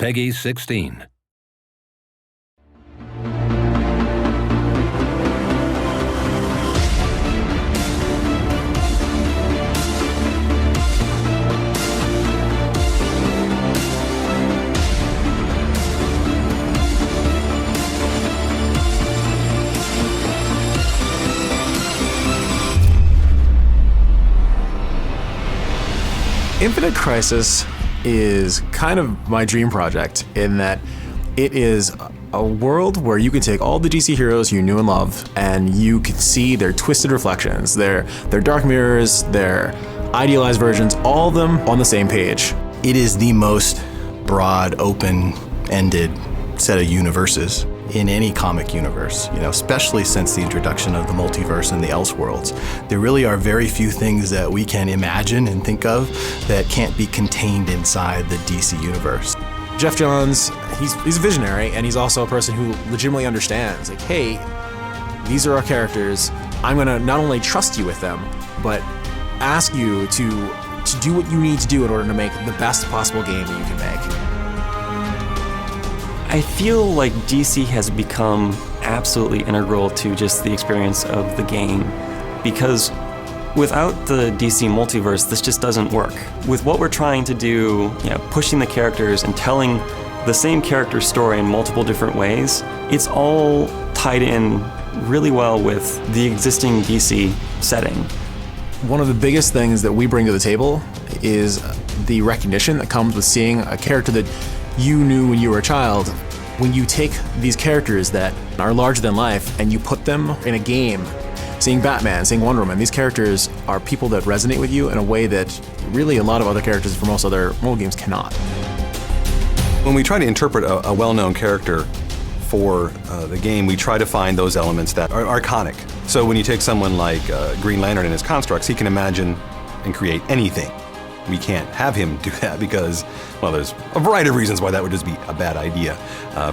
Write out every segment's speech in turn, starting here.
Peggy 16. Infinite Crisis is kind of my dream project in that it is a world where you can take all the DC heroes you knew and loved and you can see their twisted reflections, their dark mirrors, their idealized versions, all of them on the same page. It is the most broad, open-ended set of universes in any comic universe, especially since the introduction of the multiverse and the Elseworlds. There really are very few things that we can imagine and think of that can't be contained inside the DC universe. Jeff Johns, he's a visionary, and he's also a person who legitimately understands, like, hey, these are our characters. I'm gonna not only trust you with them, but ask you to do what you need to do in order to make the best possible game that you can make. I feel like DC has become absolutely integral to just the experience of the game, because without the DC multiverse, this just doesn't work. With what we're trying to do, pushing the characters and telling the same character story in multiple different ways, it's all tied in really well with the existing DC setting. One of the biggest things that we bring to the table is the recognition that comes with seeing a character that you knew when you were a child. When you take these characters that are larger than life and you put them in a game, seeing Batman, seeing Wonder Woman, these characters are people that resonate with you in a way that really a lot of other characters from most other mobile games cannot. When we try to interpret a well-known character for the game, we try to find those elements that are iconic. So when you take someone like Green Lantern and his constructs, he can imagine and create anything. We can't have him do that because, well, there's a variety of reasons why that would just be a bad idea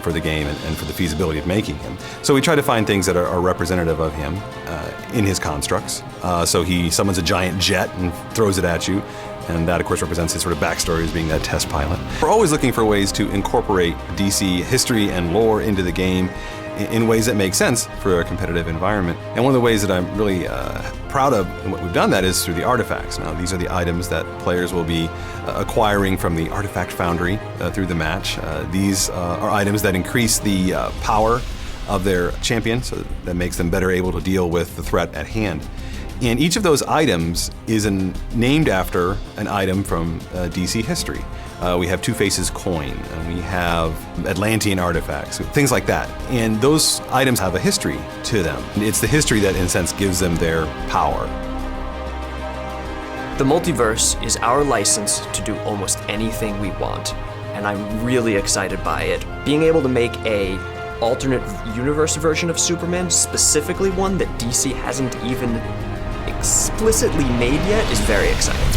for the game and for the feasibility of making him. So we try to find things that are representative of him in his constructs. So he summons a giant jet and throws it at you, and that, of course, represents his sort of backstory as being that test pilot. We're always looking for ways to incorporate DC history and lore into the game in ways that make sense for a competitive environment. And one of the ways that I'm really proud of and what we've done that is through the artifacts. Now, these are the items that players will be acquiring from the Artifact Foundry through the match. These are items that increase the power of their champion, so that makes them better able to deal with the threat at hand. And each of those items is named after an item from DC history. We have Two-Face's coin, and we have Atlantean artifacts, things like that. And those items have a history to them. It's the history that, in a sense, gives them their power. The multiverse is our license to do almost anything we want, and I'm really excited by it. Being able to make a alternate universe version of Superman, specifically one that DC hasn't even explicitly made yet, is very exciting.